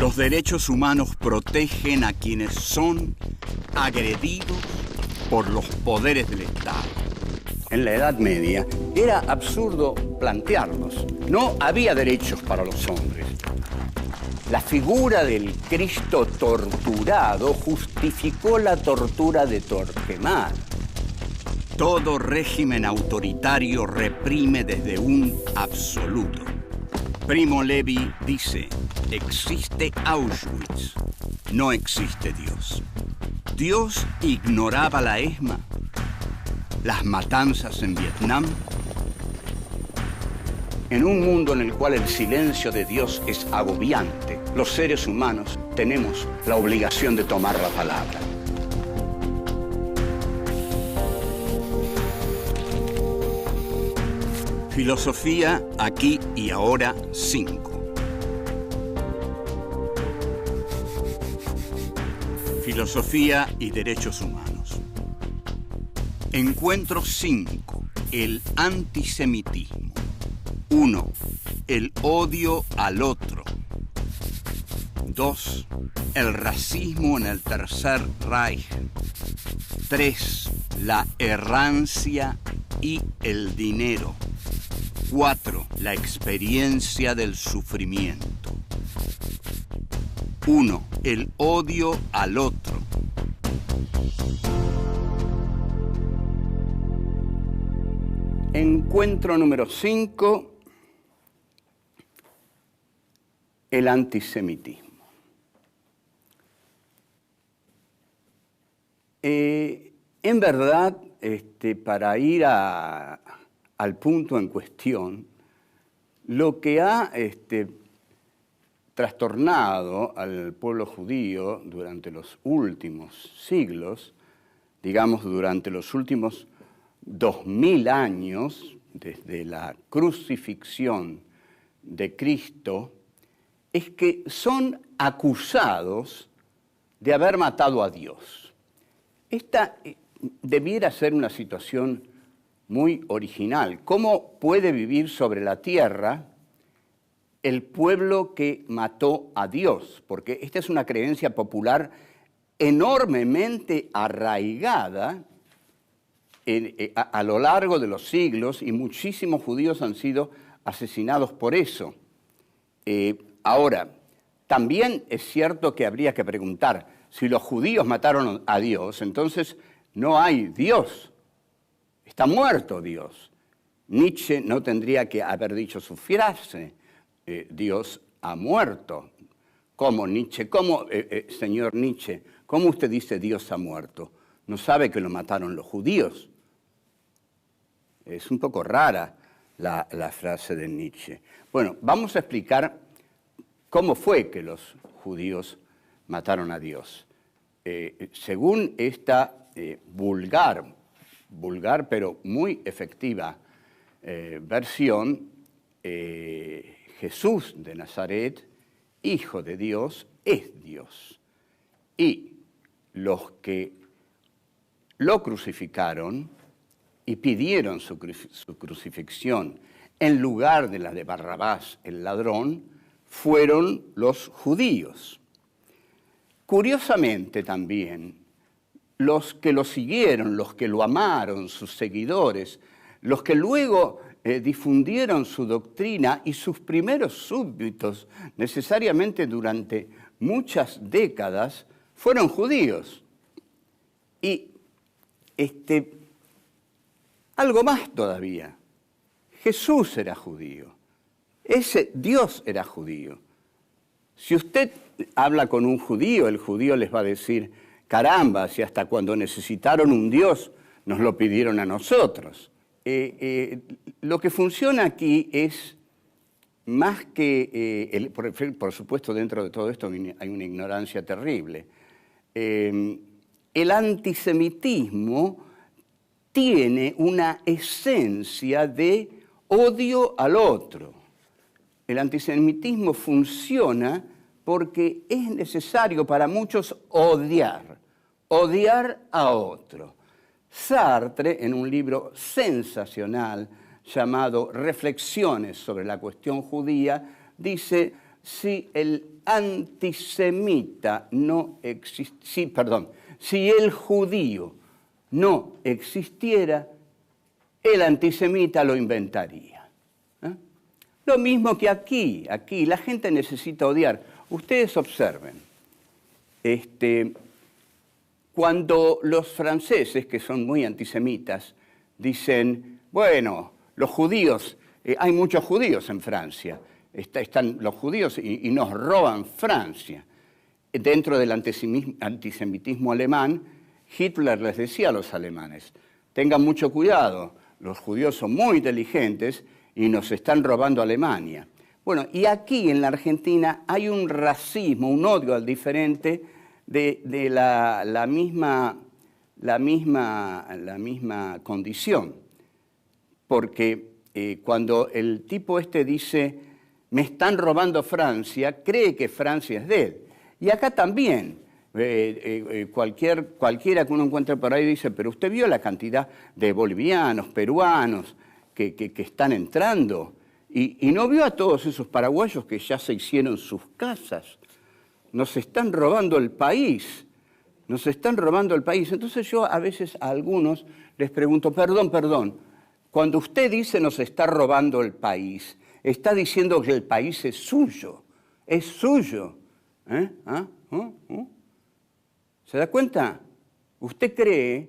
Los derechos humanos protegen a quienes son agredidos por los poderes del Estado. En la Edad Media era absurdo plantearlos. No había derechos para los hombres. La figura del Cristo torturado justificó la tortura de Torquemada. Todo régimen autoritario reprime desde un absoluto. Primo Levi dice, existe Auschwitz, no existe Dios. Dios ignoraba la ESMA, las matanzas en Vietnam. En un mundo en el cual el silencio de Dios es agobiante, los seres humanos tenemos la obligación de tomar la palabra. Filosofía aquí y ahora 5. Filosofía y derechos humanos. Encuentro 5. El antisemitismo. 1. El odio al otro. 2. El racismo en el Tercer Reich. 3. La errancia y el dinero. 4. La experiencia del sufrimiento. 1. El odio al otro. Encuentro número 5. El antisemitismo. En verdad, para ir al punto en cuestión, lo que ha trastornado al pueblo judío durante los últimos siglos, digamos durante los últimos 2000 años, desde la crucifixión de Cristo, es que son acusados de haber matado a Dios. Esta debiera ser una situación muy original. ¿Cómo puede vivir sobre la tierra el pueblo que mató a Dios? Porque esta es una creencia popular enormemente arraigada a lo largo de los siglos, y muchísimos judíos han sido asesinados por eso. Ahora, también es cierto que habría que preguntar, si los judíos mataron a Dios, entonces no hay Dios. Está muerto Dios. Nietzsche no tendría que haber dicho su frase, Dios ha muerto. ¿Cómo, Nietzsche? ¿Cómo, señor Nietzsche? ¿Cómo usted dice Dios ha muerto? ¿No sabe que lo mataron los judíos? Es un poco rara la frase de Nietzsche. Bueno, vamos a explicar cómo fue que los judíos mataron a Dios. Según esta vulgar pero muy efectiva versión, Jesús de Nazaret, Hijo de Dios, es Dios. Y los que lo crucificaron y pidieron su crucifixión en lugar de la de Barrabás, el ladrón, fueron los judíos. Curiosamente también, los que lo siguieron, los que lo amaron, sus seguidores, los que luego difundieron su doctrina y sus primeros súbditos, necesariamente durante muchas décadas, fueron judíos. Y algo más todavía, Jesús era judío, ese Dios era judío. Si usted habla con un judío, el judío les va a decir, caramba, si hasta cuando necesitaron un Dios nos lo pidieron a nosotros. Lo que funciona aquí es más que, por supuesto dentro de todo esto hay una ignorancia terrible. El antisemitismo tiene una esencia de odio al otro. El antisemitismo funciona porque es necesario para muchos odiar a otro. Sartre, en un libro sensacional llamado Reflexiones sobre la cuestión judía, dice, si el antisemita no existiera, si el judío no existiera, el antisemita lo inventaría. Lo mismo que aquí la gente necesita odiar. Ustedes observen, cuando los franceses, que son muy antisemitas, dicen, bueno, los judíos, hay muchos judíos en Francia, están los judíos y nos roban Francia. Dentro del antisemitismo alemán, Hitler les decía a los alemanes, tengan mucho cuidado, los judíos son muy inteligentes y nos están robando Alemania. Bueno, y aquí en la Argentina hay un racismo, un odio al diferente de la misma condición. Porque cuando el tipo dice, me están robando Francia, cree que Francia es de él. Y acá también, cualquiera que uno encuentre por ahí dice, pero usted vio la cantidad de bolivianos, peruanos que están entrando, y no vio a todos esos paraguayos que ya se hicieron sus casas. Nos están robando el país, nos están robando el país. Entonces yo a veces a algunos les pregunto, perdón, cuando usted dice nos está robando el país, está diciendo que el país es suyo, es suyo. ¿Se da cuenta? Usted cree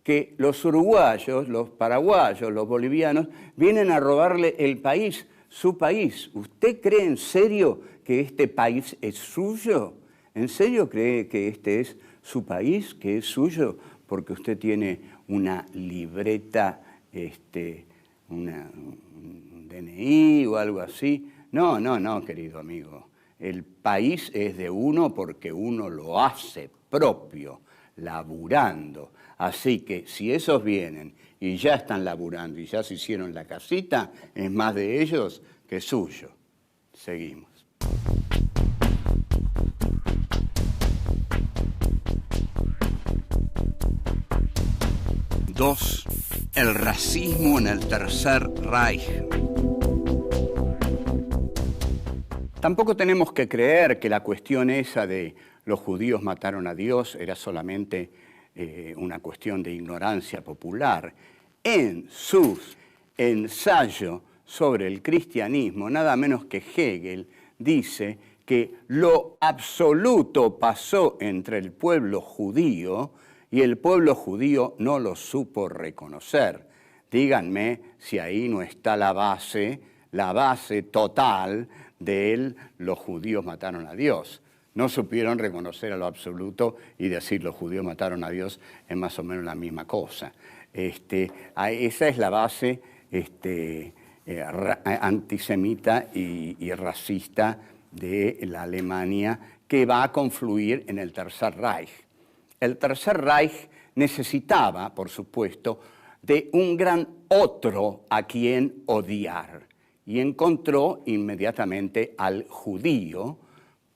que los uruguayos, los paraguayos, los bolivianos vienen a robarle el país, su país. ¿Usted cree en serio que este país es suyo? ¿En serio cree que este es su país, que es suyo? Porque usted tiene una libreta, un DNI o algo así. No, querido amigo. El país es de uno porque uno lo hace propio, laburando. Así que si esos vienen y ya están laburando y ya se hicieron la casita, es más de ellos que suyo. Seguimos. Dos, el racismo en el Tercer Reich. Tampoco tenemos que creer que la cuestión esa de los judíos mataron a Dios era solamente una cuestión de ignorancia popular. En sus ensayos sobre el cristianismo, nada menos que Hegel dice que lo absoluto pasó entre el pueblo judío y el pueblo judío no lo supo reconocer. Díganme si ahí no está la base total de los judíos mataron a Dios. No supieron reconocer a lo absoluto y decir los judíos mataron a Dios es más o menos la misma cosa. Esa es la base antisemita y racista de la Alemania que va a confluir en el Tercer Reich. El Tercer Reich necesitaba, por supuesto, de un gran otro a quien odiar y encontró inmediatamente al judío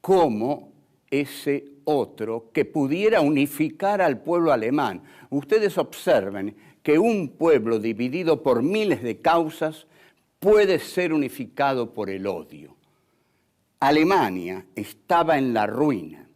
como ese otro que pudiera unificar al pueblo alemán. Ustedes observen que un pueblo dividido por miles de causas puede ser unificado por el odio. Alemania estaba en la ruina.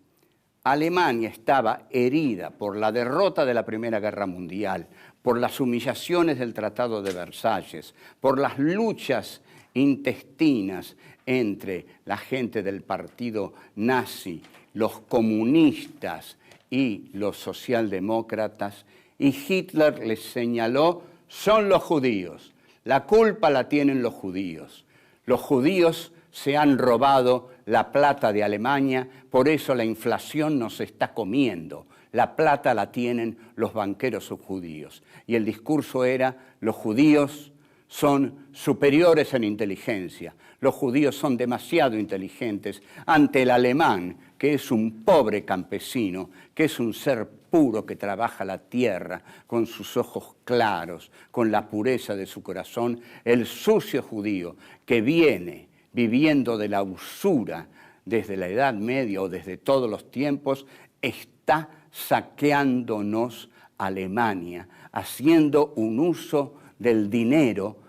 Alemania estaba herida por la derrota de la Primera Guerra Mundial, por las humillaciones del Tratado de Versalles, por las luchas intestinas entre la gente del partido nazi, los comunistas y los socialdemócratas, y Hitler les señaló, son los judíos, la culpa la tienen los judíos. Los judíos se han robado la plata de Alemania, por eso la inflación nos está comiendo. La plata la tienen los banqueros judíos. Y el discurso era, los judíos son superiores en inteligencia. Los judíos son demasiado inteligentes ante el alemán, que es un pobre campesino, que es un ser puro que trabaja la tierra con sus ojos claros, con la pureza de su corazón. El sucio judío que viene viviendo de la usura desde la Edad Media o desde todos los tiempos, está saqueándonos Alemania, haciendo un uso del dinero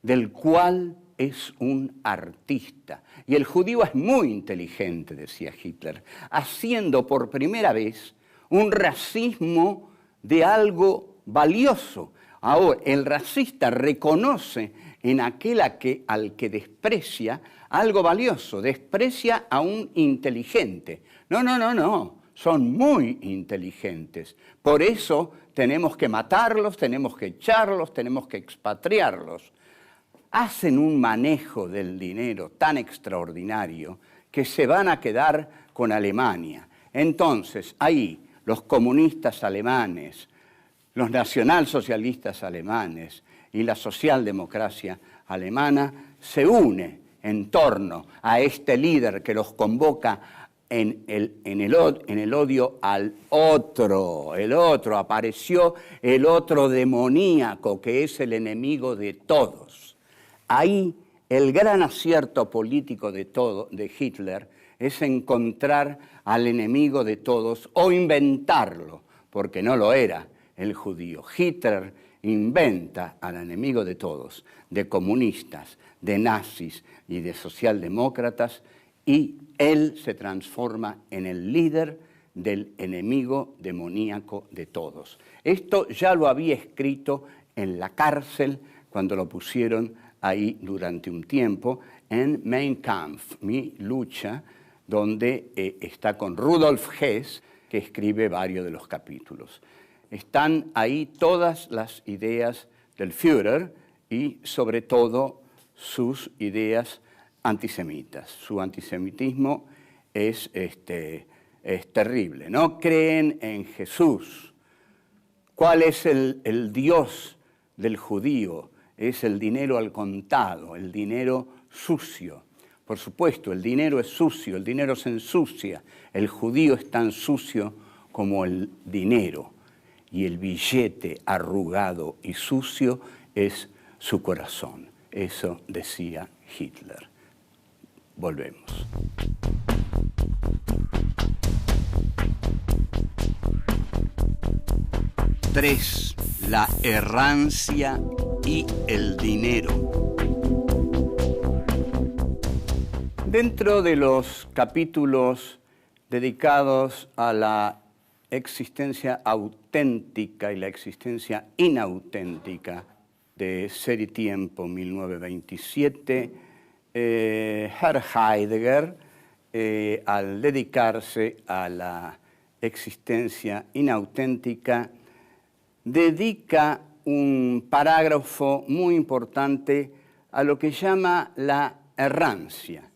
del cual es un artista. Y el judío es muy inteligente, decía Hitler, haciendo por primera vez un racismo de algo valioso. Ahora, el racista reconoce en aquel al que desprecia algo valioso, desprecia a un inteligente. No, son muy inteligentes. Por eso tenemos que matarlos, tenemos que echarlos, tenemos que expatriarlos. Hacen un manejo del dinero tan extraordinario que se van a quedar con Alemania. Entonces, ahí los comunistas alemanes, los nacionalsocialistas alemanes y la socialdemocracia alemana se unen en torno a este líder que los convoca en el odio al otro. El otro, apareció el otro demoníaco que es el enemigo de todos. Ahí el gran acierto político de Hitler es encontrar al enemigo de todos o inventarlo, porque no lo era el judío. Hitler inventa al enemigo de todos, de comunistas, de nazis y de socialdemócratas, y él se transforma en el líder del enemigo demoníaco de todos. Esto ya lo había escrito en la cárcel cuando lo pusieron ahí durante un tiempo, en Mein Kampf, Mi lucha, donde está con Rudolf Hess, que escribe varios de los capítulos. Están ahí todas las ideas del Führer y sobre todo sus ideas antisemitas. Su antisemitismo es terrible. No creen en Jesús. ¿Cuál es el Dios del judío? Es el dinero al contado, el dinero sucio. Por supuesto, el dinero es sucio, el dinero se ensucia. El judío es tan sucio como el dinero. Y el billete arrugado y sucio es su corazón. Eso decía Hitler. Volvemos. Tres, la errancia y el dinero. Dentro de los capítulos dedicados a la existencia auténtica y la existencia inauténtica de Ser y Tiempo, 1927, Herr Heidegger, al dedicarse a la existencia inauténtica, dedica un parágrafo muy importante a lo que llama la errancia.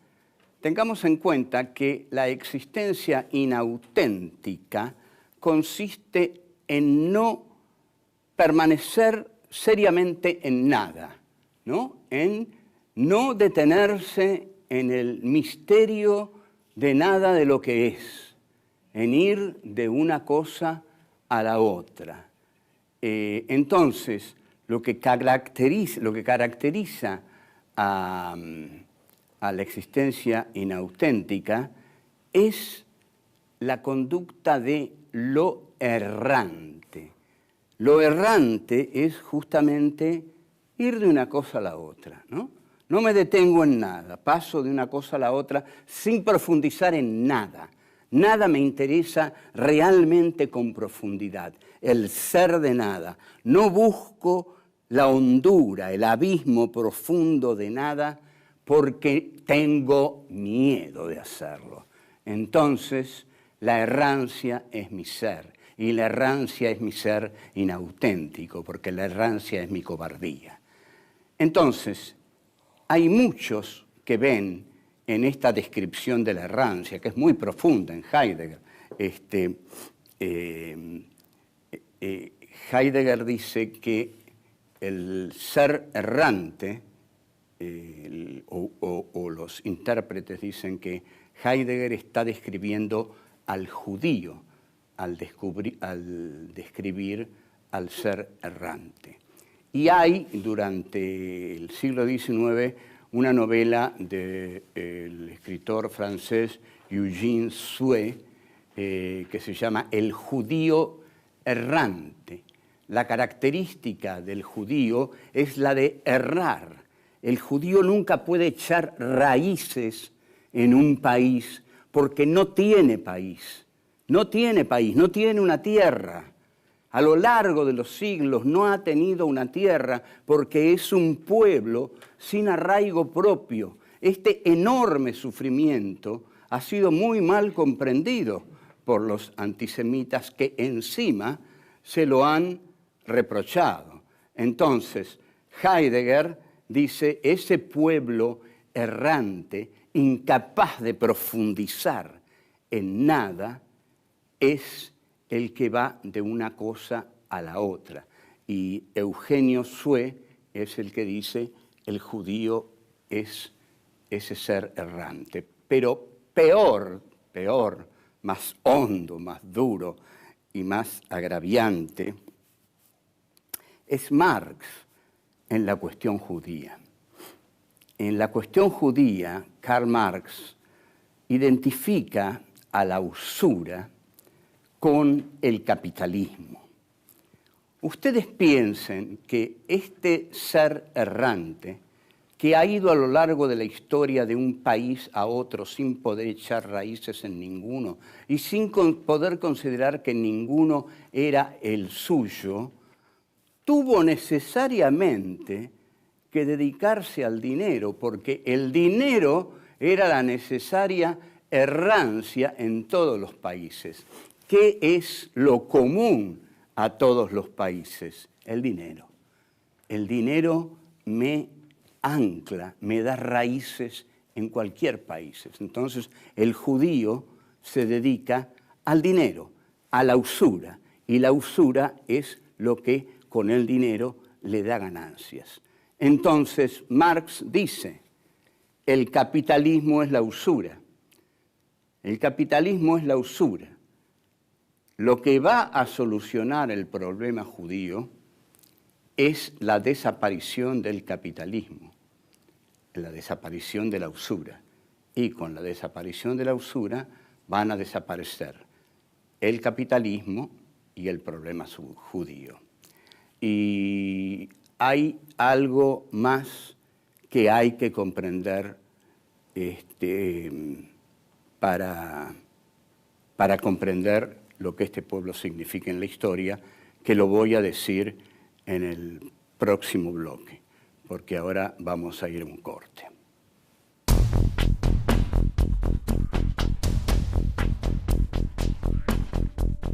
Tengamos en cuenta que la existencia inauténtica consiste en no permanecer seriamente en nada, ¿no? En no detenerse en el misterio de nada de lo que es, en ir de una cosa a la otra. Entonces, lo que caracteriza a la existencia inauténtica es la conducta de lo errante. Lo errante es justamente ir de una cosa a la otra, ¿no? No me detengo en nada, paso de una cosa a la otra sin profundizar en nada. Nada me interesa realmente con profundidad, el ser de nada. No busco la hondura, el abismo profundo de nada porque tengo miedo de hacerlo. Entonces, la errancia es mi ser, y la errancia es mi ser inauténtico, porque la errancia es mi cobardía. Entonces, hay muchos que ven en esta descripción de la errancia, que es muy profunda en Heidegger. Heidegger dice que el ser errante, o los intérpretes dicen que Heidegger está describiendo al judío al describir al ser errante. Y hay, durante el siglo XIX, una novela del escritor francés Eugène Sue, que se llama El judío errante. La característica del judío es la de errar. El judío nunca puede echar raíces en un país porque no tiene país, no tiene país, no tiene una tierra. A lo largo de los siglos no ha tenido una tierra porque es un pueblo sin arraigo propio. Este enorme sufrimiento ha sido muy mal comprendido por los antisemitas que encima se lo han reprochado. Entonces, Heidegger dice, ese pueblo errante, incapaz de profundizar en nada, es el que va de una cosa a la otra. Y Eugenio Sue es el que dice, el judío es ese ser errante. Pero peor, más hondo, más duro y más agraviante, es Marx en la cuestión judía. En la cuestión judía, Karl Marx identifica a la usura con el capitalismo. Ustedes piensen que este ser errante, que ha ido a lo largo de la historia de un país a otro sin poder echar raíces en ninguno y sin poder considerar que ninguno era el suyo, tuvo necesariamente que dedicarse al dinero, porque el dinero era la necesaria errancia en todos los países. ¿Qué es lo común a todos los países? El dinero. El dinero me ancla, me da raíces en cualquier país. Entonces, el judío se dedica al dinero, a la usura, y la usura es lo que con el dinero le da ganancias. Entonces, Marx dice, el capitalismo es la usura. El capitalismo es la usura. Lo que va a solucionar el problema judío es la desaparición del capitalismo, la desaparición de la usura. Y con la desaparición de la usura van a desaparecer el capitalismo y el problema judío. Y hay algo más que hay que comprender para comprender lo que este pueblo significa en la historia, que lo voy a decir en el próximo bloque, porque ahora vamos a ir a un corte.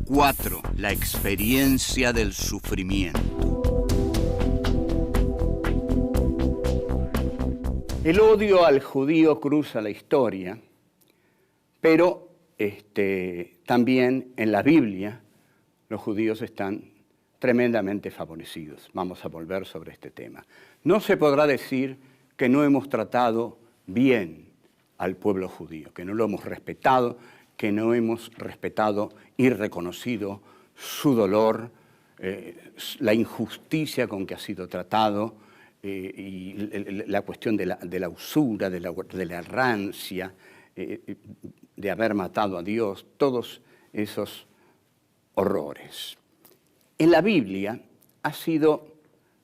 Cuatro, la experiencia del sufrimiento. El odio al judío cruza la historia, pero también en la Biblia los judíos están tremendamente favorecidos. Vamos a volver sobre este tema. No se podrá decir que no hemos tratado bien al pueblo judío, que no lo hemos respetado, que no hemos respetado y reconocido su dolor, la injusticia con que ha sido tratado y la cuestión de la usura, de la rancia, de haber matado a Dios, todos esos horrores. En la Biblia ha sido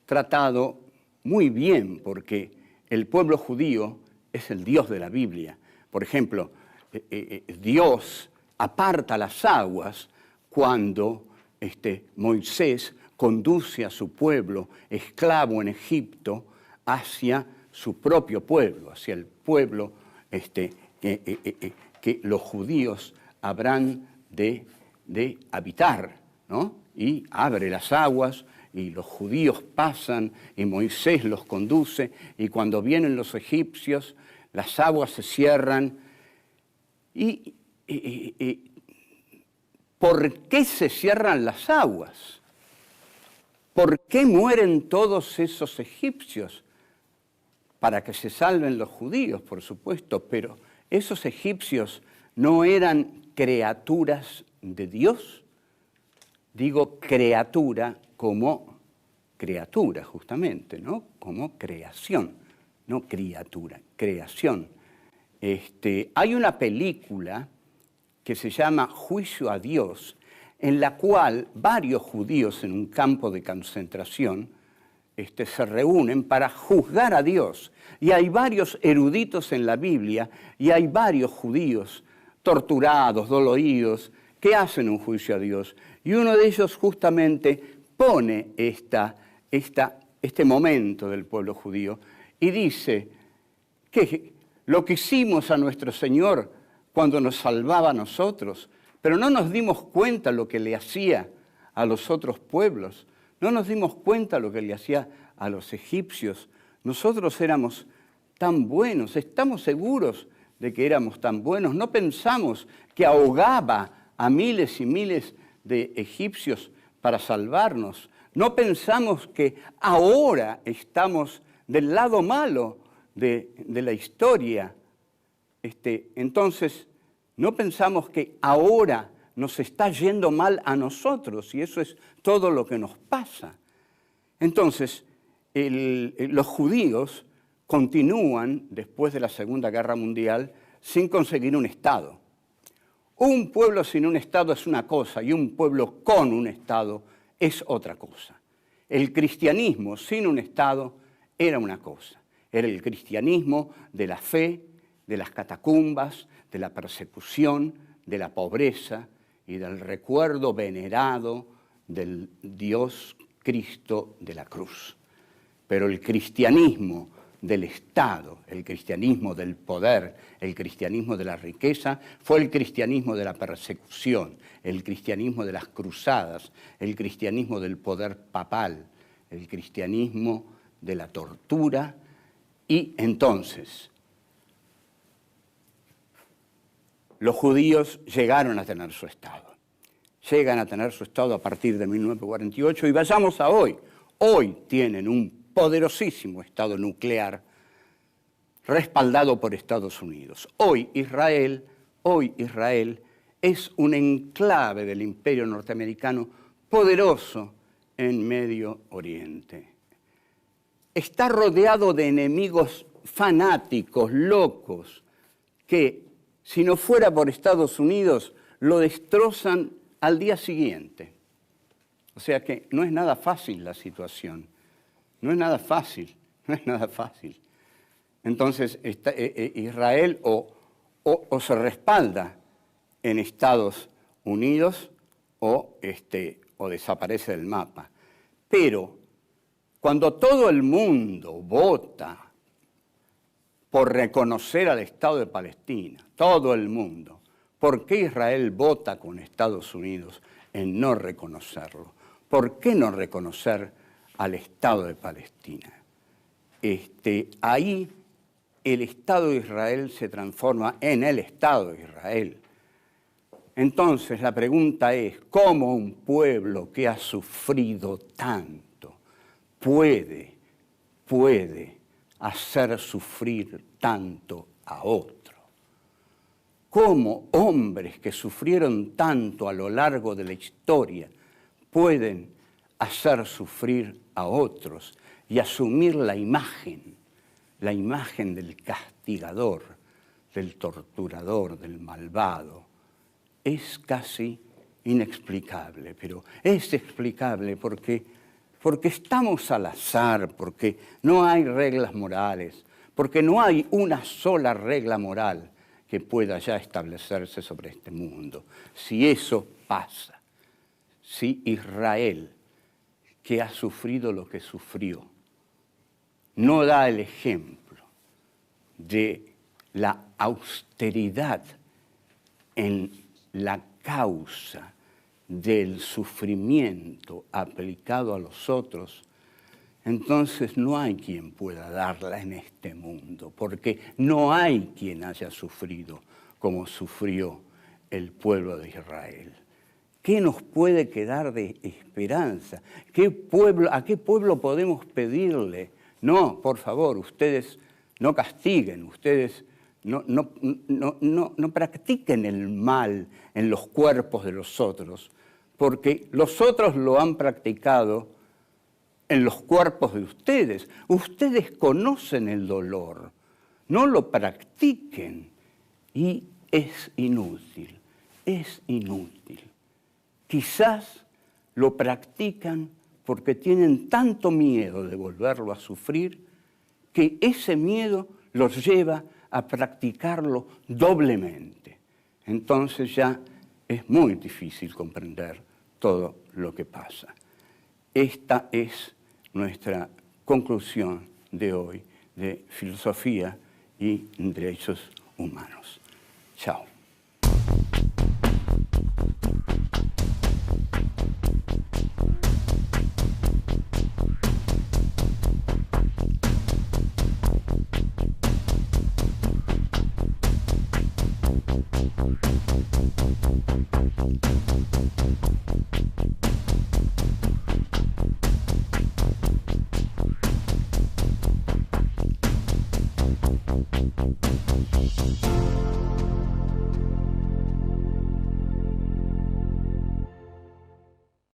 tratado muy bien porque el pueblo judío es el Dios de la Biblia. Por ejemplo, Dios aparta las aguas cuando Moisés conduce a su pueblo esclavo en Egipto hacia su propio pueblo, hacia el pueblo que los judíos habrán de habitar, ¿no? Y abre las aguas y los judíos pasan y Moisés los conduce y cuando vienen los egipcios las aguas se cierran. ¿Y por qué se cierran las aguas? ¿Por qué mueren todos esos egipcios? Para que se salven los judíos, por supuesto, pero esos egipcios no eran criaturas de Dios. Digo criatura como criatura, justamente, ¿no? Como creación, no criatura, creación. Hay una película que se llama Juicio a Dios, en la cual varios judíos en un campo de concentración se reúnen para juzgar a Dios. Y hay varios eruditos en la Biblia y hay varios judíos torturados, doloridos, que hacen un juicio a Dios. Y uno de ellos justamente pone este momento del pueblo judío y dice que lo que hicimos a nuestro Señor cuando nos salvaba a nosotros, pero no nos dimos cuenta lo que le hacía a los otros pueblos, no nos dimos cuenta lo que le hacía a los egipcios. Nosotros éramos tan buenos, estamos seguros de que éramos tan buenos, no pensamos que ahogaba a miles y miles de egipcios para salvarnos, no pensamos que ahora estamos del lado malo de la historia. Entonces, no pensamos que ahora nos está yendo mal a nosotros y eso es todo lo que nos pasa. Entonces, los judíos continúan, después de la Segunda Guerra Mundial, sin conseguir un Estado. Un pueblo sin un Estado es una cosa y un pueblo con un Estado es otra cosa. El cristianismo sin un Estado era una cosa. Era el cristianismo de la fe, de las catacumbas, de la persecución, de la pobreza y del recuerdo venerado del Dios Cristo de la cruz. Pero el cristianismo del Estado, el cristianismo del poder, el cristianismo de la riqueza, fue el cristianismo de la persecución, el cristianismo de las cruzadas, el cristianismo del poder papal, el cristianismo de la tortura. Y entonces, los judíos llegaron a tener su Estado. Llegan a tener su Estado a partir de 1948 y vayamos a hoy. Hoy tienen un poderosísimo Estado nuclear respaldado por Estados Unidos. Hoy Israel es un enclave del imperio norteamericano poderoso en Medio Oriente. Está rodeado de enemigos fanáticos, locos, que si no fuera por Estados Unidos lo destrozan al día siguiente. O sea que no es nada fácil la situación. No es nada fácil, no es nada fácil. Entonces, Israel o se respalda en Estados Unidos o desaparece del mapa. Pero cuando todo el mundo vota por reconocer al Estado de Palestina, todo el mundo, ¿por qué Israel vota con Estados Unidos en no reconocerlo? ¿Por qué no reconocer al Estado de Palestina? Ahí el Estado de Israel se transforma en el Estado de Israel. Entonces la pregunta es, ¿cómo un pueblo que ha sufrido tanto puede hacer sufrir tanto a otro? ¿Cómo hombres que sufrieron tanto a lo largo de la historia pueden hacer sufrir a otros y asumir la imagen del castigador, del torturador, del malvado? Es casi inexplicable, pero es explicable porque estamos al azar, porque no hay reglas morales, porque no hay una sola regla moral que pueda ya establecerse sobre este mundo. Si eso pasa, si Israel, que ha sufrido lo que sufrió, no da el ejemplo de la austeridad en la causa del sufrimiento aplicado a los otros, entonces no hay quien pueda darla en este mundo, porque no hay quien haya sufrido como sufrió el pueblo de Israel. ¿Qué nos puede quedar de esperanza? ¿A qué pueblo podemos pedirle? No, por favor, ustedes no castiguen, ustedes no practiquen el mal en los cuerpos de los otros, porque los otros lo han practicado en los cuerpos de ustedes. Ustedes conocen el dolor, no lo practiquen y es inútil, es inútil. Quizás lo practican porque tienen tanto miedo de volverlo a sufrir que ese miedo los lleva a practicarlo doblemente. Entonces ya es muy difícil comprender todo lo que pasa. Esta es nuestra conclusión de hoy de filosofía y derechos humanos. Chao.